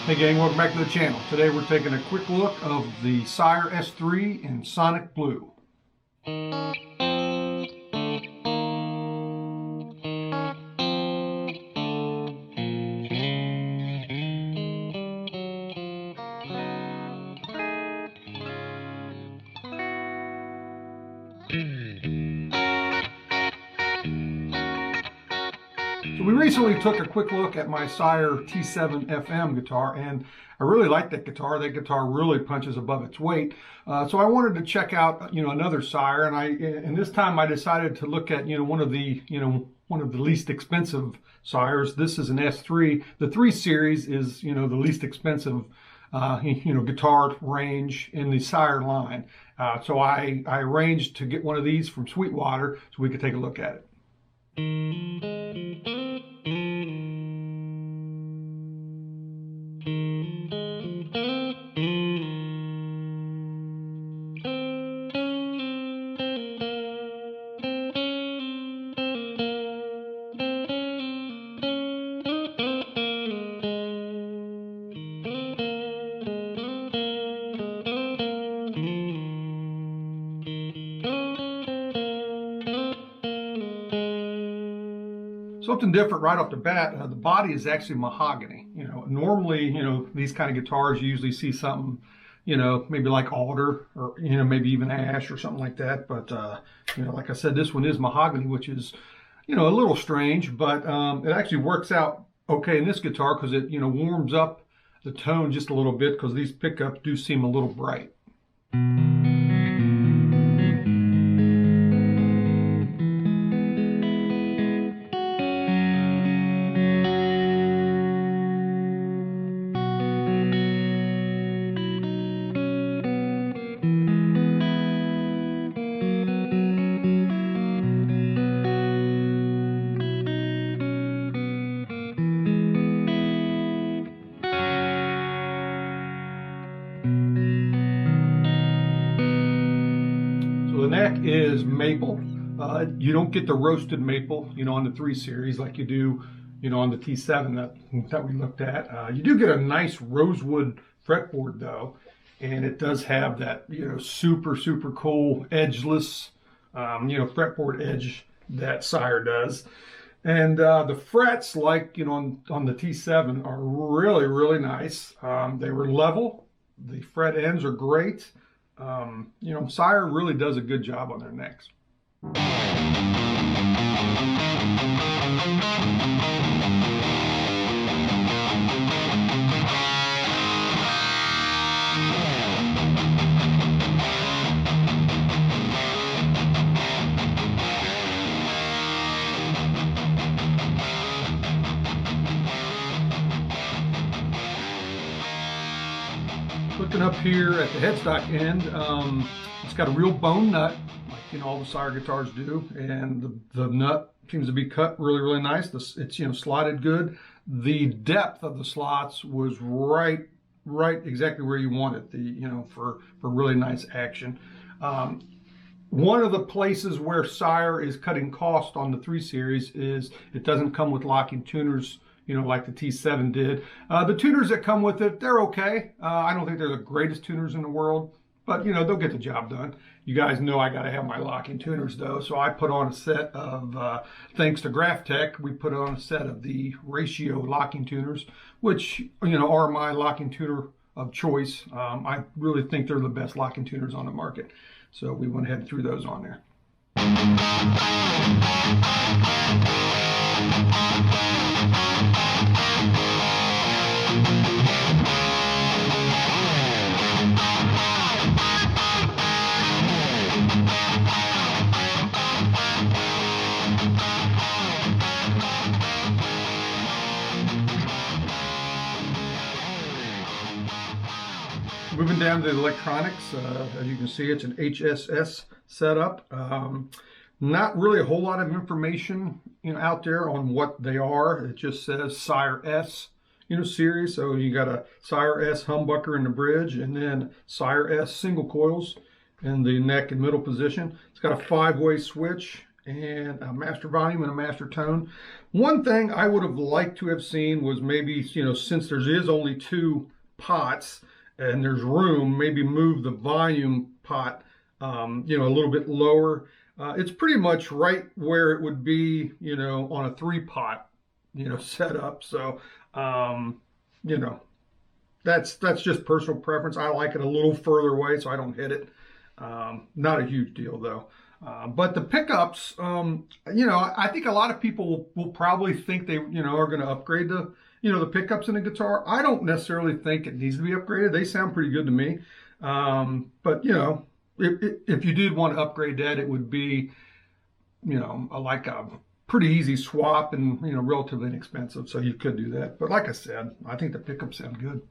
Hey gang, welcome back to the channel. Today we're taking a quick look of the Sire S3 in Sonic Blue. So we recently took a quick look at my Sire T7 FM guitar, and I really like that guitar. That guitar really punches above its weight. So I wanted to check out, another Sire, and this time I decided to look at, one of the least expensive Sires. This is an S3. The 3 Series is, the least expensive, guitar range in the Sire line. So I arranged to get one of these from Sweetwater so we could take a look at it. Something different right off the bat, the body is actually mahogany. Normally, these kind of guitars, you usually see something, maybe like alder or, maybe even ash or something like that. But, like I said, this one is mahogany, which is, a little strange, but it actually works out okay in this guitar because it, warms up the tone just a little bit because these pickups do seem a little bright. The neck is maple. You don't get the roasted maple, on the 3 Series like you do, on the T7 that we looked at. You do get a nice rosewood fretboard though, and it does have that, super cool edgeless, fretboard edge that Sire does. And the frets, like, on the T7 are really nice. They were level. The fret ends are great. Sire really does a good job on their necks. Looking up here at the headstock end, it's got a real bone nut, like all the Sire guitars do, and the nut seems to be cut really nice. It's slotted good. The depth of the slots was right exactly where you want it. For really nice action. One of the places where Sire is cutting cost on the 3 Series is it doesn't come with locking tuners, like the T7 did. The tuners that come with it, they're okay. I don't think they're the greatest tuners in the world, but they'll get the job done. You guys know I got to have my locking tuners though, so I put on a set of, thanks to Graphtec, we put on a set of the ratio locking tuners, which are my locking tuner of choice. I really think they're the best locking tuners on the market, so we went ahead and threw those on there. Moving down to the electronics, as you can see, it's an HSS setup. Not really a whole lot of information, out there on what they are. It just says Sire S, series. So you got a Sire S humbucker in the bridge, and then Sire S single coils in the neck and middle position. It's got a 5-way switch and a master volume and a master tone. One thing I would have liked to have seen was maybe, since there is only 2 pots and there's room, maybe move the volume pot, a little bit lower. It's pretty much right where it would be, on a 3-pot, setup. So, that's just personal preference. I like it a little further away so I don't hit it. Not a huge deal though. But the pickups, I think a lot of people will probably think they, are going to upgrade the pickups in a guitar. I don't necessarily think it needs to be upgraded. They sound pretty good to me. But if you did want to upgrade that, it would be, like a pretty easy swap and, relatively inexpensive. So you could do that. But like I said, I think the pickups sound good.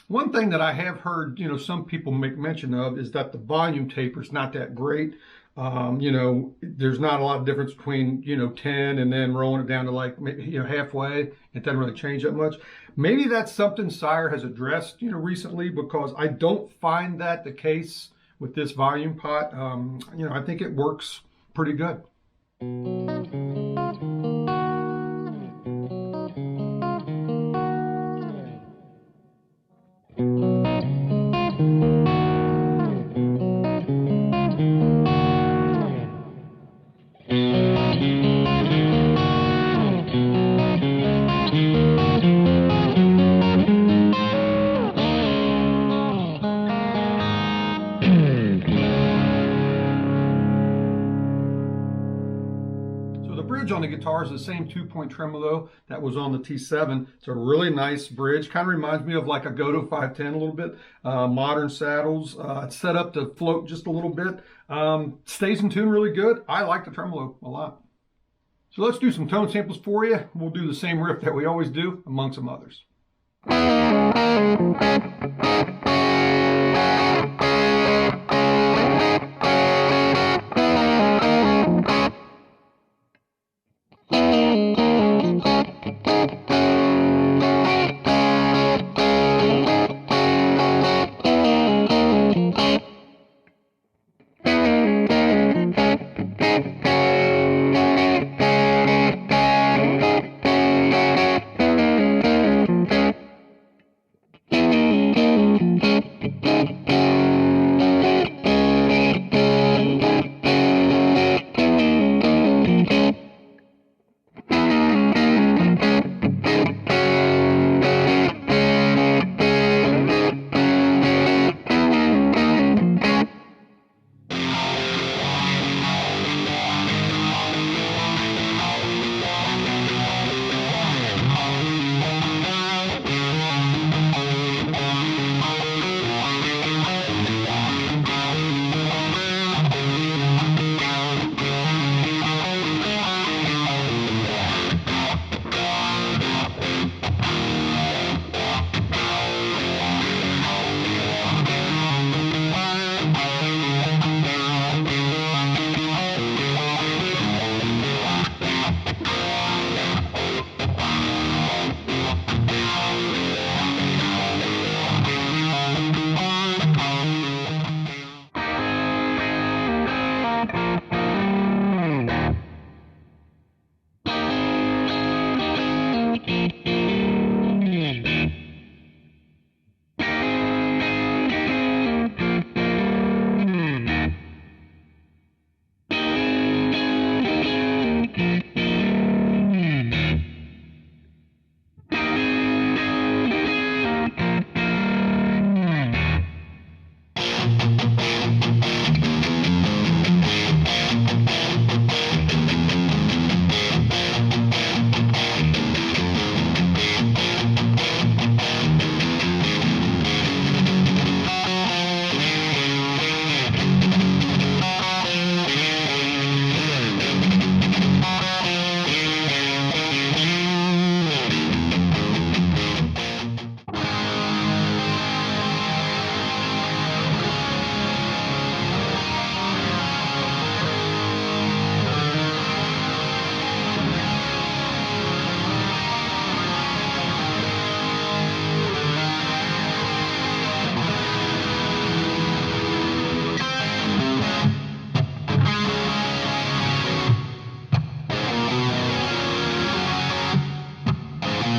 One thing that I have heard, some people make mention of is that the volume taper is not that great. There's not a lot of difference between, 10 and then rolling it down to like, halfway. It doesn't really change that much. Maybe that's something Sire has addressed, recently, because I don't find that the case with this volume pot. I think it works pretty good. On the guitar is the same 2-point tremolo that was on the T7. It's a really nice bridge. Kind of reminds me of like a Goto 510 a little bit. Modern saddles. It's set up to float just a little bit. Stays in tune really good. I like the tremolo a lot. So let's do some tone samples for you. We'll do the same riff that we always do, among some others.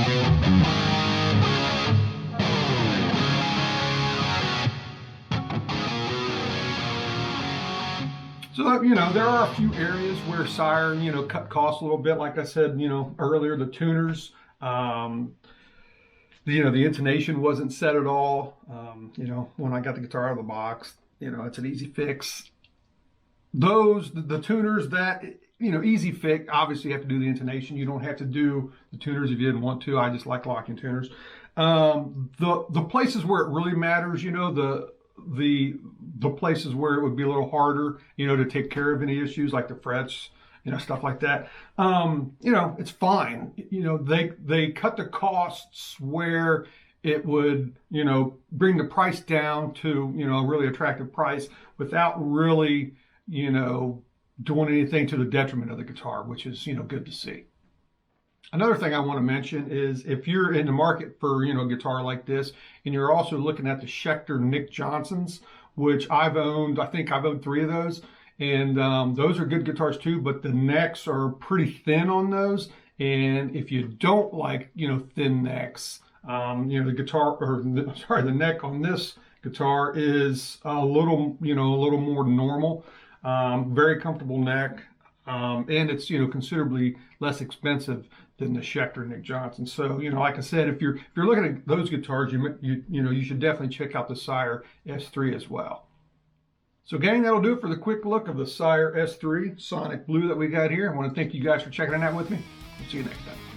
So, you know, there are a few areas where Sire, you know, cut costs a little bit. Like I said, you know, earlier, the tuners, you know, the intonation wasn't set at all. You know, when I got the guitar out of the box, you know, it's an easy fix. The tuners that, you know, easy fix, obviously you have to do the intonation. You don't have to do the tuners if you didn't want to. I just like locking tuners. The places where it really matters, you know, the places where it would be a little harder, you know, to take care of any issues like the frets, you know, stuff like that. You know, it's fine. You know, they cut the costs where it would, you know, bring the price down to, you know, a really attractive price without really, you know, doing anything to the detriment of the guitar, which is, you know, good to see. Another thing I want to mention is if you're in the market for, you know, a guitar like this, and you're also looking at the Schecter Nick Johnsons, which I've owned, I think I've owned 3 of those, and those are good guitars too, but the necks are pretty thin on those. And if you don't like, you know, thin necks, you know, the guitar, or sorry, the neck on this guitar is a little, you know, a little more normal. Very comfortable neck, and it's, you know, considerably less expensive than the Schecter Nick Johnson. So, you know, like I said, if you're looking at those guitars, you know, you should definitely check out the Sire S3 as well. So, gang, that'll do it for the quick look of the Sire S3 Sonic Blue that we got here. I want to thank you guys for checking it out with me. We'll see you next time.